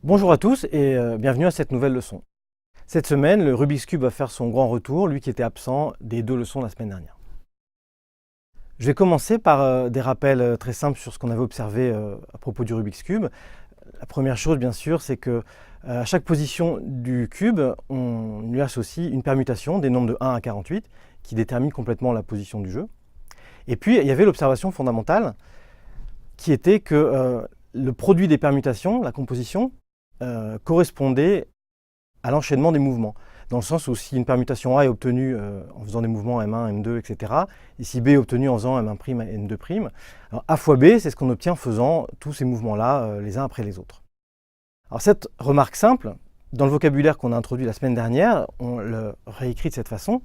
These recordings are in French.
Bonjour à tous et bienvenue à cette nouvelle leçon. Cette semaine, le Rubik's Cube va faire son grand retour, lui qui était absent des deux leçons la semaine dernière. Je vais commencer par des rappels très simples sur ce qu'on avait observé à propos du Rubik's Cube. La première chose, bien sûr, c'est que à chaque position du cube, on lui associe une permutation des nombres de 1 à 48 qui détermine complètement la position du jeu. Et puis, il y avait l'observation fondamentale qui était que le produit des permutations, la composition, correspondait à l'enchaînement des mouvements. Dans le sens où si une permutation A est obtenue en faisant des mouvements M1, M2, etc., et si B est obtenue en faisant M1', M2', alors A fois B, c'est ce qu'on obtient en faisant tous ces mouvements-là les uns après les autres. Alors cette remarque simple, dans le vocabulaire qu'on a introduit la semaine dernière, on le réécrit de cette façon.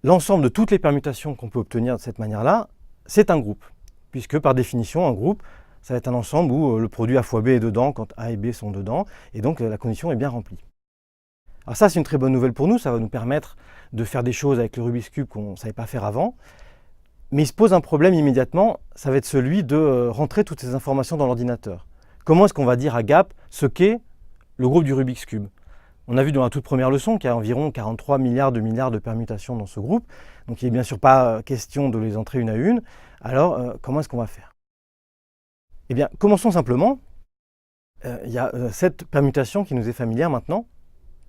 L'ensemble de toutes les permutations qu'on peut obtenir de cette manière-là, c'est un groupe. Puisque par définition, un groupe, ça va être un ensemble où le produit A fois B est dedans quand A et B sont dedans, et donc la condition est bien remplie. Alors ça, c'est une très bonne nouvelle pour nous, ça va nous permettre de faire des choses avec le Rubik's Cube qu'on ne savait pas faire avant. Mais il se pose un problème immédiatement, ça va être celui de rentrer toutes ces informations dans l'ordinateur. Comment est-ce qu'on va dire à Gap ce qu'est le groupe du Rubik's Cube? On a vu dans la toute première leçon qu'il y a environ 43 milliards de permutations dans ce groupe, donc il n'est bien sûr pas question de les entrer une à une. Alors, comment est-ce qu'on va faire? Eh bien, commençons simplement. Il y a cette permutation qui nous est familière maintenant.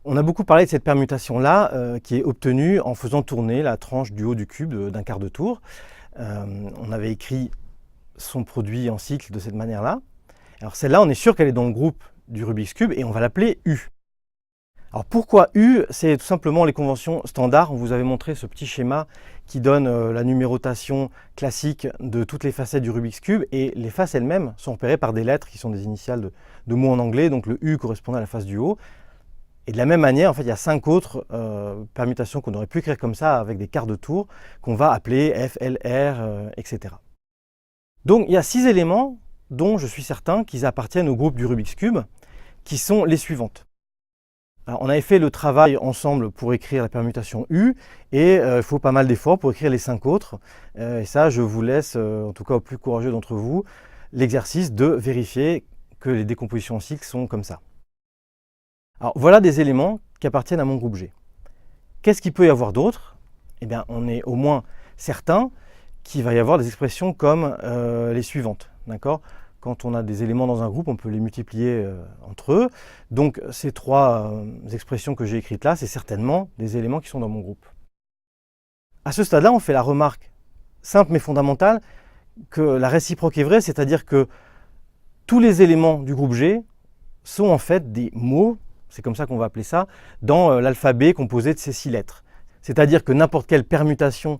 On a beaucoup parlé de cette permutation-là qui est obtenue en faisant tourner la tranche du haut du cube d'un quart de tour. On avait écrit son produit en cycle de cette manière-là. Alors celle-là, on est sûr qu'elle est dans le groupe du Rubik's Cube et on va l'appeler U. Alors pourquoi U? C'est tout simplement les conventions standards. On vous avait montré ce petit schéma qui donne la numérotation classique de toutes les facettes du Rubik's Cube et les faces elles-mêmes sont repérées par des lettres qui sont des initiales de mots en anglais. Donc le U correspond à la face du haut. Et de la même manière, en fait, il y a 5 autres permutations qu'on aurait pu écrire comme ça avec des quarts de tour qu'on va appeler F, L, R, etc. Donc il y a 6 éléments dont je suis certain qu'ils appartiennent au groupe du Rubik's Cube, qui sont les suivantes. Alors, on avait fait le travail ensemble pour écrire la permutation U, et il faut pas mal d'efforts pour écrire les 5 autres. Et ça, je vous laisse, en tout cas aux plus courageux d'entre vous, l'exercice de vérifier que les décompositions en cycle sont comme ça. Alors voilà des éléments qui appartiennent à mon groupe G. Qu'est-ce qu'il peut y avoir d'autre? Eh bien, on est au moins certain qu'il va y avoir des expressions comme les suivantes. D'accord? Quand on a des éléments dans un groupe, on peut les multiplier entre eux. Donc ces 3 expressions que j'ai écrites là, c'est certainement des éléments qui sont dans mon groupe. À ce stade-là, on fait la remarque simple mais fondamentale que la réciproque est vraie, c'est-à-dire que tous les éléments du groupe G sont en fait des mots, c'est comme ça qu'on va appeler ça, dans l'alphabet composé de ces 6 lettres. C'est-à-dire que n'importe quelle permutation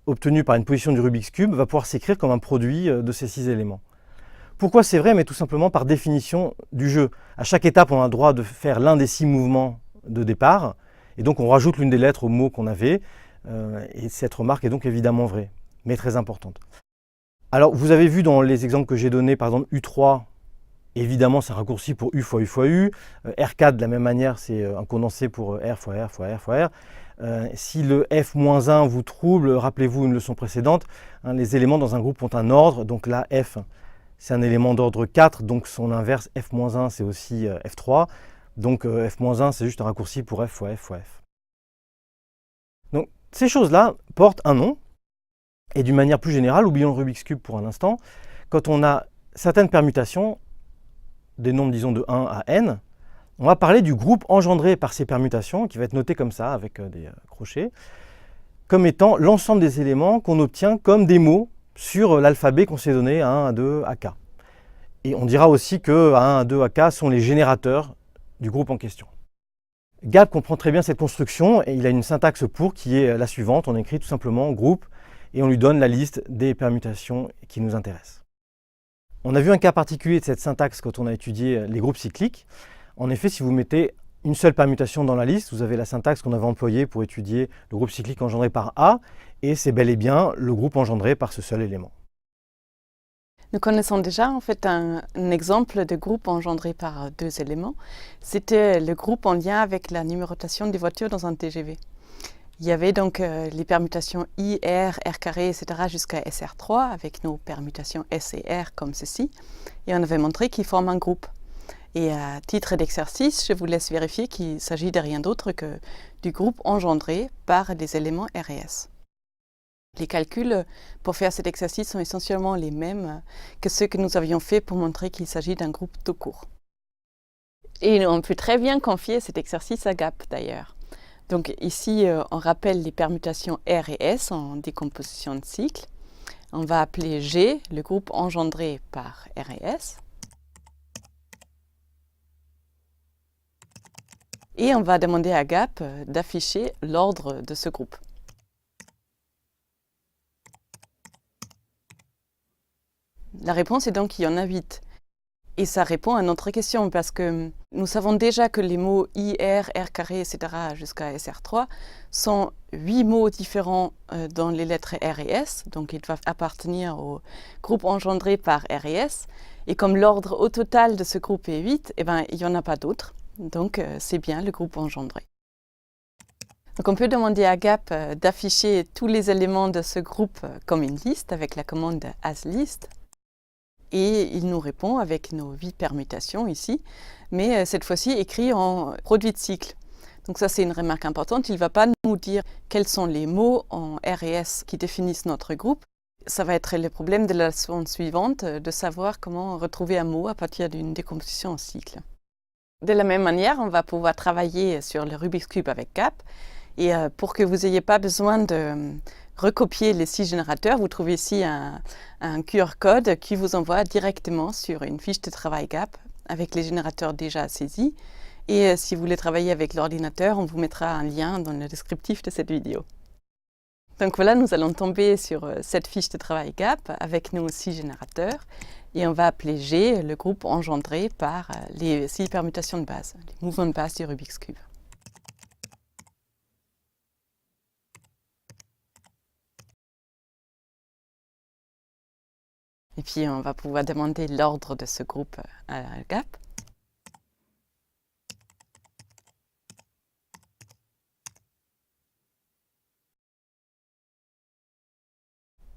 obtenue par une position du Rubik's Cube va pouvoir s'écrire comme un produit de ces 6 éléments. Pourquoi c'est vrai? Mais tout simplement par définition du jeu. À chaque étape, on a le droit de faire l'un des 6 mouvements de départ, et donc on rajoute l'une des lettres au mot qu'on avait, et cette remarque est donc évidemment vraie, mais très importante. Alors, vous avez vu dans les exemples que j'ai donnés, par exemple U3, évidemment c'est un raccourci pour U fois U fois U, R4 de la même manière, c'est un condensé pour R fois R fois R fois R. Si le F-1 vous trouble, rappelez-vous une leçon précédente, les éléments dans un groupe ont un ordre, donc là F, c'est un élément d'ordre 4, donc son inverse F-1 c'est aussi F3, donc F-1 c'est juste un raccourci pour F fois F fois F. Donc ces choses-là portent un nom, et d'une manière plus générale, oublions le Rubik's Cube pour un instant, quand on a certaines permutations, des nombres disons de 1 à n, on va parler du groupe engendré par ces permutations, qui va être noté comme ça, avec des crochets, comme étant l'ensemble des éléments qu'on obtient comme des mots sur l'alphabet qu'on s'est donné à 1, à 2, à k. Et on dira aussi que 1, à 2, à k sont les générateurs du groupe en question. Gap comprend très bien cette construction et il a une syntaxe pour qui est la suivante. On écrit tout simplement groupe et on lui donne la liste des permutations qui nous intéressent. On a vu un cas particulier de cette syntaxe quand on a étudié les groupes cycliques. En effet, si vous mettez une seule permutation dans la liste, vous avez la syntaxe qu'on avait employée pour étudier le groupe cyclique engendré par A, et c'est bel et bien le groupe engendré par ce seul élément. Nous connaissons déjà en fait un exemple de groupe engendré par 2 éléments. C'était le groupe en lien avec la numérotation des voitures dans un TGV. Il y avait donc les permutations I, R, R carré, etc. jusqu'à SR3 avec nos permutations S et R comme ceci. Et on avait montré qu'ils forment un groupe. Et à titre d'exercice, je vous laisse vérifier qu'il s'agit de rien d'autre que du groupe engendré par les éléments R et S. Les calculs pour faire cet exercice sont essentiellement les mêmes que ceux que nous avions faits pour montrer qu'il s'agit d'un groupe tout court. Et on peut très bien confier cet exercice à GAP d'ailleurs. Donc ici, on rappelle les permutations R et S en décomposition de cycle. On va appeler G le groupe engendré par R et S. Et on va demander à GAP d'afficher l'ordre de ce groupe. La réponse est donc qu'il y en a 8. Et ça répond à notre question parce que nous savons déjà que les mots IR, R carré, etc. jusqu'à SR3 sont 8 mots différents dans les lettres R et S, donc ils doivent appartenir au groupe engendré par R et S. Et comme l'ordre au total de ce groupe est 8, il n'y en a pas d'autres, donc c'est bien le groupe engendré. Donc on peut demander à GAP d'afficher tous les éléments de ce groupe comme une liste avec la commande asList. Et il nous répond avec nos 8 permutations ici, mais cette fois-ci écrit en produit de cycle. Donc ça c'est une remarque importante, il ne va pas nous dire quels sont les mots en R et S qui définissent notre groupe. Ça va être le problème de la leçon suivante, de savoir comment retrouver un mot à partir d'une décomposition en cycle. De la même manière, on va pouvoir travailler sur le Rubik's Cube avec GAP. Et pour que vous n'ayez pas besoin de recopier les 6 générateurs, vous trouvez ici un QR code qui vous envoie directement sur une fiche de travail GAP avec les générateurs déjà saisis. Et si vous voulez travailler avec l'ordinateur, on vous mettra un lien dans le descriptif de cette vidéo. Donc voilà, nous allons tomber sur cette fiche de travail GAP avec nos 6 générateurs. Et on va appeler G le groupe engendré par les 6 permutations de base, les mouvements de base du Rubik's Cube. Et puis, on va pouvoir demander l'ordre de ce groupe à GAP.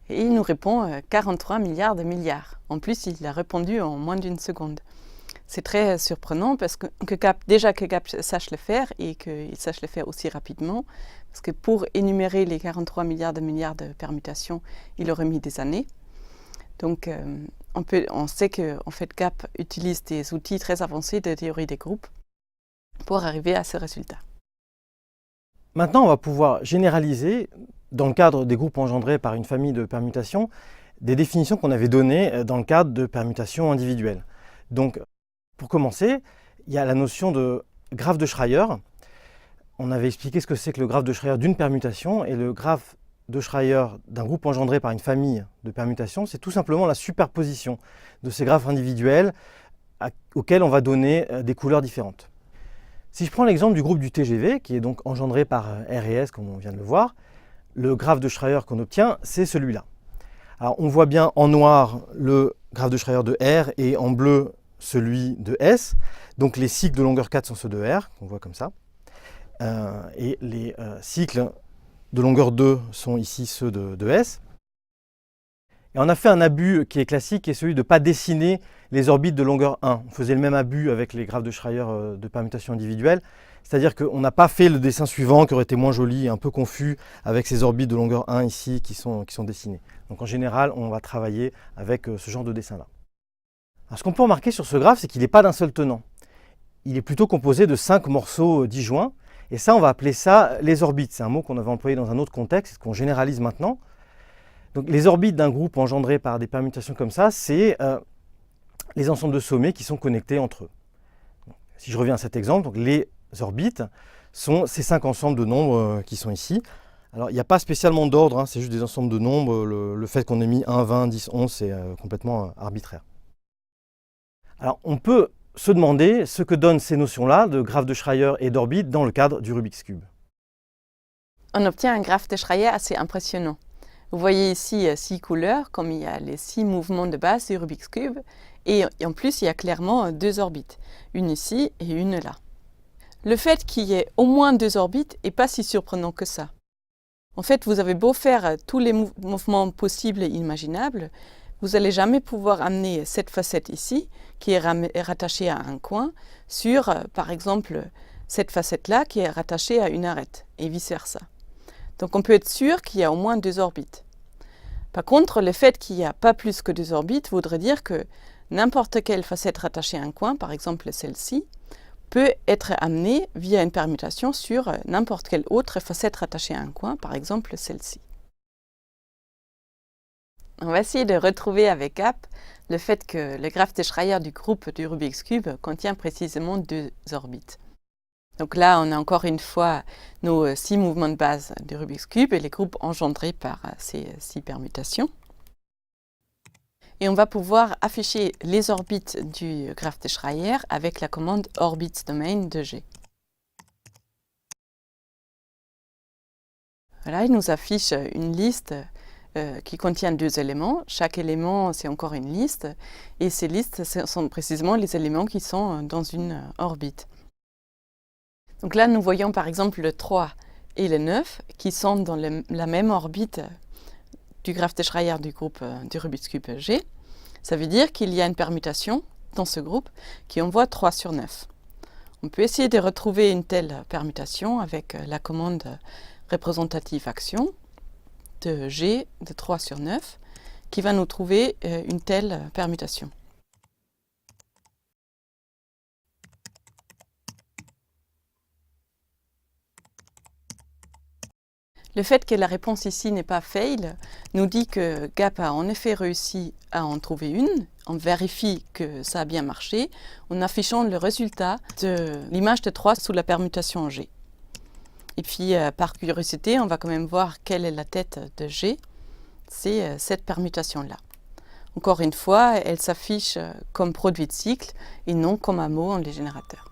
Et il nous répond 43 milliards de milliards. En plus, il a répondu en moins d'une seconde. C'est très surprenant parce que GAP sache le faire et qu'il sache le faire aussi rapidement. Parce que pour énumérer les 43 milliards de permutations, il aurait mis des années. Donc, on sait qu'en fait, GAP utilise des outils très avancés de théorie des groupes pour arriver à ce résultat. Maintenant, on va pouvoir généraliser, dans le cadre des groupes engendrés par une famille de permutations, des définitions qu'on avait données dans le cadre de permutations individuelles. Donc, pour commencer, il y a la notion de graphe de Schreier. On avait expliqué ce que c'est que le graphe de Schreier d'une permutation, et le graphe de Schreier d'un groupe engendré par une famille de permutations, c'est tout simplement la superposition de ces graphes individuels auxquels on va donner des couleurs différentes. Si je prends l'exemple du groupe du TGV, qui est donc engendré par R et S, comme on vient de le voir, le graphe de Schreier qu'on obtient, c'est celui-là. Alors on voit bien en noir le graphe de Schreier de R et en bleu celui de S. Donc les cycles de longueur 4 sont ceux de R, qu'on voit comme ça. Et les cycles de longueur 2 sont ici ceux de S. Et on a fait un abus qui est classique, qui est celui de ne pas dessiner les orbites de longueur 1. On faisait le même abus avec les graphes de Schreier de permutation individuelle, c'est-à-dire qu'on n'a pas fait le dessin suivant qui aurait été moins joli et un peu confus avec ces orbites de longueur 1 ici qui sont dessinées. Donc en général, on va travailler avec ce genre de dessin-là. Alors ce qu'on peut remarquer sur ce graphe, c'est qu'il n'est pas d'un seul tenant. Il est plutôt composé de 5 morceaux disjoints, et ça, on va appeler ça les orbites. C'est un mot qu'on avait employé dans un autre contexte, qu'on généralise maintenant. Donc les orbites d'un groupe engendré par des permutations comme ça, c'est les ensembles de sommets qui sont connectés entre eux. Si je reviens à cet exemple, donc les orbites sont ces 5 ensembles de nombres qui sont ici. Alors il n'y a pas spécialement d'ordre, c'est juste des ensembles de nombres. Le fait qu'on ait mis 1, 20, 10, 11, c'est complètement arbitraire. Alors on peut se demander ce que donnent ces notions-là de graphe de Schreier et d'orbite dans le cadre du Rubik's Cube. On obtient un graphe de Schreier assez impressionnant. Vous voyez ici 6 couleurs, comme il y a les 6 mouvements de base du Rubik's Cube. Et en plus, il y a clairement 2 orbites, une ici et une là. Le fait qu'il y ait au moins 2 orbites n'est pas si surprenant que ça. En fait, vous avez beau faire tous les mouvements possibles et imaginables, vous n'allez jamais pouvoir amener cette facette ici, qui est rattachée à un coin, sur, par exemple, cette facette-là qui est rattachée à une arête, et vice-versa. Donc on peut être sûr qu'il y a au moins 2 orbites. Par contre, le fait qu'il n'y a pas plus que 2 orbites voudrait dire que n'importe quelle facette rattachée à un coin, par exemple celle-ci, peut être amenée via une permutation sur n'importe quelle autre facette rattachée à un coin, par exemple celle-ci. On va essayer de retrouver avec GAP le fait que le graphe de Schreier du groupe du Rubik's Cube contient précisément 2 orbites. Donc là, on a encore une fois nos 6 mouvements de base du Rubik's Cube et les groupes engendrés par ces 6 permutations. Et on va pouvoir afficher les orbites du graphe de Schreier avec la commande orbitsDomain de G. Voilà, il nous affiche une liste qui contient 2 éléments. Chaque élément, c'est encore une liste. Et ces listes sont précisément les éléments qui sont dans une orbite. Donc là, nous voyons par exemple le 3 et le 9 qui sont dans la même orbite du graphe de Schreier du groupe du Rubik's Cube G. Ça veut dire qu'il y a une permutation dans ce groupe qui envoie 3 sur 9. On peut essayer de retrouver une telle permutation avec la commande représentative action de G de 3 sur 9 qui va nous trouver une telle permutation. Le fait que la réponse ici n'est pas fail nous dit que GAP a en effet réussi à en trouver une. On vérifie que ça a bien marché en affichant le résultat de l'image de 3 sous la permutation G. Et puis, par curiosité, on va quand même voir quelle est la tête de G. C'est cette permutation-là. Encore une fois, elle s'affiche comme produit de cycle et non comme un mot en les générateurs.